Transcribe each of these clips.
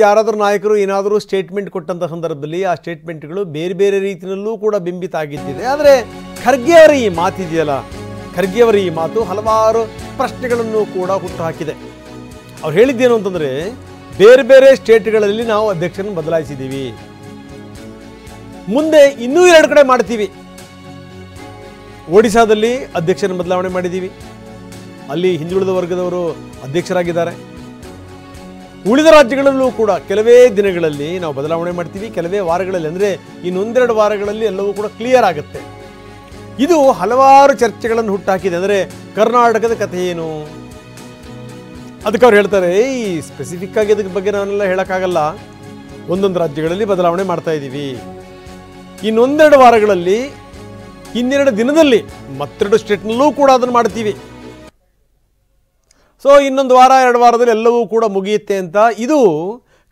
ಯಾರಾದರೂ ನಾಯಕರು ಏನಾದರೂ ಸ್ಟೇಟ್ಮೆಂಟ್ ಕೊಟ್ಟಂತ ಸಂದರ್ಭದಲ್ಲಿ ಆ ಸ್ಟೇಟ್ಮೆಂಟ್ಗಳು ಬೇರೆ ಬೇರೆ ರೀತಿಯಲ್ಲೂ ಕೂಡ ಬಿಂಬಿತ ಆಗಿದ್ದಿದೆ. ಆದರೆ ಖರ್ಗೆ ಅವರ ಈ ಮಾತಿದೆಯಲ್ಲ, ಖರ್ಗೆ ಅವರ ಈ ಮಾತು ಹಲವಾರು ಪ್ರಶ್ನೆಗಳನ್ನು ಕೂಡ ಹುಟ್ಟುಹಾಕಿದೆ. ಅವ್ರು ಹೇಳಿದ್ದೇನು ಅಂತಂದರೆ, ಬೇರೆ ಬೇರೆ ಸ್ಟೇಟ್ಗಳಲ್ಲಿ ನಾವು ಅಧ್ಯಕ್ಷರನ್ನು ಬದಲಾಯಿಸಿದ್ದೀವಿ, ಮುಂದೆ ಇನ್ನೂ 2 ಕಡೆ ಮಾಡ್ತೀವಿ. ಒಡಿಶಾದಲ್ಲಿ ಅಧ್ಯಕ್ಷರನ್ನು ಬದಲಾವಣೆ ಮಾಡಿದ್ದೀವಿ, ಅಲ್ಲಿ ಹಿಂದುಳಿದ ವರ್ಗದವರು ಅಧ್ಯಕ್ಷರಾಗಿದ್ದಾರೆ. ಉಳಿದ ರಾಜ್ಯಗಳಲ್ಲೂ ಕೂಡ ಕೆಲವೇ ದಿನಗಳಲ್ಲಿ ನಾವು ಬದಲಾವಣೆ ಮಾಡ್ತೀವಿ, ಕೆಲವೇ ವಾರಗಳಲ್ಲಿ, ಅಂದರೆ ಇನ್ನೊಂದೆರಡು ವಾರಗಳಲ್ಲಿ ಎಲ್ಲವೂ ಕೂಡ ಕ್ಲಿಯರ್ ಆಗುತ್ತೆ. ಇದು ಹಲವಾರು ಚರ್ಚೆಗಳನ್ನು ಹುಟ್ಟಾಕಿದೆ. ಅಂದರೆ ಕರ್ನಾಟಕದ ಕಥೆ ಏನು ಅದಕ್ಕೆ ಅವ್ರು ಹೇಳ್ತಾರೆ, ಈ ಸ್ಪೆಸಿಫಿಕ್ ಆಗಿ ಅದಕ್ಕೆ ಬಗ್ಗೆ ನಾನೆಲ್ಲ ಹೇಳೋಕ್ಕಾಗಲ್ಲ, ಒಂದೊಂದು ರಾಜ್ಯಗಳಲ್ಲಿ ಬದಲಾವಣೆ ಮಾಡ್ತಾ ಇದ್ದೀವಿ, ಇನ್ನೊಂದೆರಡು ವಾರಗಳಲ್ಲಿ, ಇನ್ನೆರಡು ದಿನದಲ್ಲಿ ಮತ್ತೆರಡು ಸ್ಟೇಟ್ನಲ್ಲೂ ಕೂಡ ಅದನ್ನು ಮಾಡ್ತೀವಿ. ಸೊ ಇನ್ನೊಂದು ವಾರ 2 ವಾರದಲ್ಲಿ ಎಲ್ಲವೂ ಕೂಡ ಮುಗಿಯುತ್ತೆ ಅಂತ. ಇದು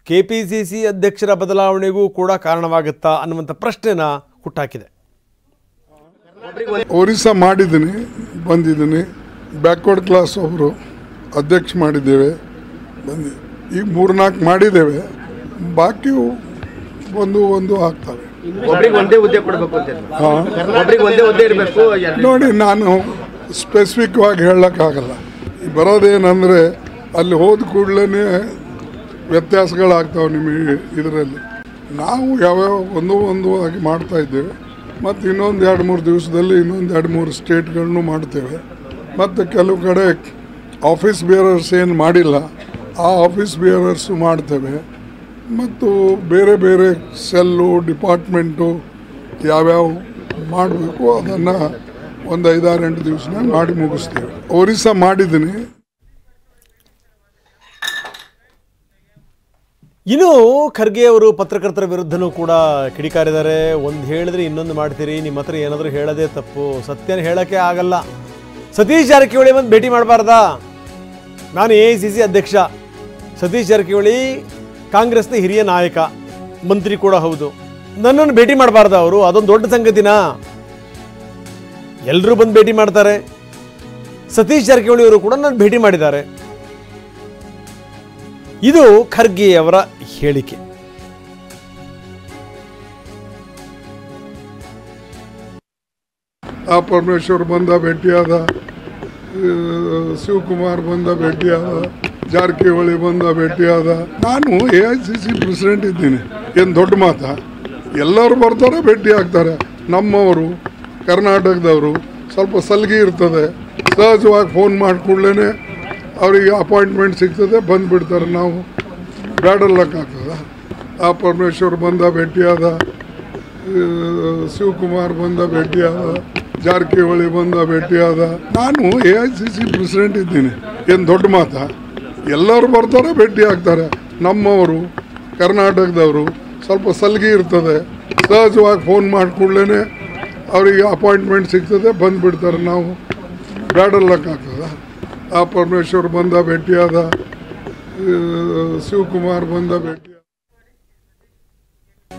KPCC ಅಧ್ಯಕ್ಷರ ಬದಲಾವಣೆಗೂ ಕೂಡ ಕಾರಣವಾಗುತ್ತಾ ಅನ್ನುವಂಥ ಪ್ರಶ್ನೆನ ಹುಟ್ಟಾಕಿದೆ. ಒರಿಸ್ಸಾ ಮಾಡಿದ್ದೀನಿ, ಬಂದಿದ್ದೀನಿ. ಬ್ಯಾಕ್ವರ್ಡ್ ಕ್ಲಾಸ್ ಒಬ್ಬರು ಅಧ್ಯಕ್ಷ ಮಾಡಿದ್ದೇವೆ, ಬಂದು ಈಗ 3-4 ಮಾಡಿದ್ದೇವೆ, ಬಾಕಿ ಒಂದು ಆಗ್ತವೆ. ನೋಡಿ, ನಾನು ಸ್ಪೆಸಿಫಿಕ್ ಆಗಿ ಹೇಳೋಕ್ಕಾಗಲ್ಲ. ಬರೋದೇನೆಂದರೆ ಅಲ್ಲಿ ಹೋದ ಕೂಡಲೇ ವ್ಯತ್ಯಾಸಗಳಾಗ್ತಾವೆ ನಿಮಗೆ. ಇದರಲ್ಲಿ ನಾವು ಯಾವ್ಯಾವ ಒಂದು ಆಗಿ ಮಾಡ್ತಾಯಿದ್ದೇವೆ. ಮತ್ತು ಇನ್ನೊಂದು 2-3 ದಿವಸದಲ್ಲಿ ಇನ್ನೊಂದು 2-3 ಸ್ಟೇಟ್ಗಳನ್ನು ಮಾಡ್ತೇವೆ. ಮತ್ತು ಕೆಲವು ಕಡೆ ಆಫೀಸ್ ಬೇರರ್ಸ್ ಏನು ಮಾಡಿಲ್ಲ, ಆ ಆಫೀಸ್ ಬೇರರ್ಸು ಮಾಡ್ತೇವೆ. ಮತ್ತು ಬೇರೆ ಬೇರೆ ಸೆಲ್ಲು, ಡಿಪಾರ್ಟ್ಮೆಂಟು ಯಾವ್ಯಾವ ಮಾಡಬೇಕು ಅದನ್ನು ಒಂದು 5-6-8 ದಿವಸನಾಗ ಮಾಡಿ ಮುಗಿಸ್ತೇವೆ. ಒರಿಸ್ಸಾ ಮಾಡಿದ್ದೀನಿ. ಇನ್ನು ಖರ್ಗೆ ಅವರು ಪತ್ರಕರ್ತರ ವಿರುದ್ಧನೂ ಕೂಡ ಕಿಡಿಕಾರಿದ್ದಾರೆ. ಒಂದು ಹೇಳಿದ್ರೆ ಇನ್ನೊಂದು ಮಾಡ್ತೀರಿ, ನಿಮ್ಮ ಹತ್ರ ಏನಾದರೂ ಹೇಳೋದೇ ತಪ್ಪು, ಸತ್ಯನ ಹೇಳೋಕ್ಕೆ ಆಗಲ್ಲ. ಸತೀಶ್ ಜಾರಕಿಹೊಳಿ ಬಂದು ಭೇಟಿ ಮಾಡಬಾರ್ದಾ? ನಾನು AICC ಅಧ್ಯಕ್ಷ, ಸತೀಶ್ ಜಾರಕಿಹೊಳಿ ಕಾಂಗ್ರೆಸ್ನ ಹಿರಿಯ ನಾಯಕ, ಮಂತ್ರಿ ಕೂಡ ಹೌದು, ನನ್ನನ್ನು ಭೇಟಿ ಮಾಡಬಾರ್ದ ಅವರು? ಅದೊಂದು ದೊಡ್ಡ ಸಂಗತಿನಾ? ಎಲ್ಲರೂ ಬಂದು ಭೇಟಿ ಮಾಡ್ತಾರೆ. ಸತೀಶ್ ಜಾರಕಿಹೊಳಿ ಅವರು ಕೂಡ ನಾನು ಭೇಟಿ ಮಾಡಿದ್ದಾರೆ. ಇದು ಖರ್ಗೆ ಅವರ ಹೇಳಿಕೆ. ಆ ಪರಮೇಶ್ವರ್ ಬಂದ ಭೇಟಿಯಾದ, ಶಿವಕುಮಾರ್ ಬಂದ ಭೇಟಿಯಾದ, ಜಾರಕಿಹೊಳಿ ಬಂದ ಭೇಟಿಯಾದ. ನಾನು AICC ಪ್ರೆಸಿಡೆಂಟ್ ಇದ್ದೀನಿ, ಏನು ದೊಡ್ಡ ಮಾತಾ? ಎಲ್ಲರೂ ಬರ್ತಾರೆ, ಭೇಟಿ ಆಗ್ತಾರೆ. ನಮ್ಮವರು ಕರ್ನಾಟಕದವರು ಸ್ವಲ್ಪ ಸಲ್ಗಿ ಇರ್ತದೆ, ಸಹಜವಾಗಿ ಫೋನ್ ಮಾಡಿ ಕೂಡಲೇ ಅವರಿಗೆ ಅಪಾಯಿಂಟ್ಮೆಂಟ್ ಸಿಗ್ತದೆ, ಬಂದುಬಿಡ್ತಾರೆ. ನಾವು ಬ್ಯಾಡಲ್ಲಕ್ಕಾಗ್ತದ? ಆ ಪರಮೇಶ್ವರ್ ಬಂದ ಭೇಟಿಯಾದ, ಶಿವಕುಮಾರ್ ಬಂದ ಭೇಟಿಯಾದ, ಜಾರಕಿಹೊಳಿ ಬಂದ ಭೇಟಿಯಾದ. ನಾನು AICC ಪ್ರೆಸಿಡೆಂಟ್ ಇದ್ದೀನಿ, ಏನು ದೊಡ್ಡ ಮಾತಾ? ಎಲ್ಲರೂ ಬರ್ತಾರೆ, ಭೇಟಿ ಆಗ್ತಾರೆ. ನಮ್ಮವರು ಕರ್ನಾಟಕದವರು ಸ್ವಲ್ಪ ಸಲ್ಗಿ ಇರ್ತದೆ, ಸಹಜವಾಗಿ ಫೋನ್ ಮಾಡಿ ಕೂಡಲೇ ಅವರಿಗೆ ಅಪಾಯಿಂಟ್ಮೆಂಟ್ ಸಿಗ್ತದೆ, ಬಂದುಬಿಡ್ತಾರೆ. ನಾವು ಬ್ಯಾಡಲ್ಲಕ್ಕಾಗ್ತದ? ಆ ಪರಮೇಶ್ವರ್ ಬಂದ ಭೇಟಿಯಾದ, ಶಿವಕುಮಾರ್ ಬಂದ ಭೇಟಿ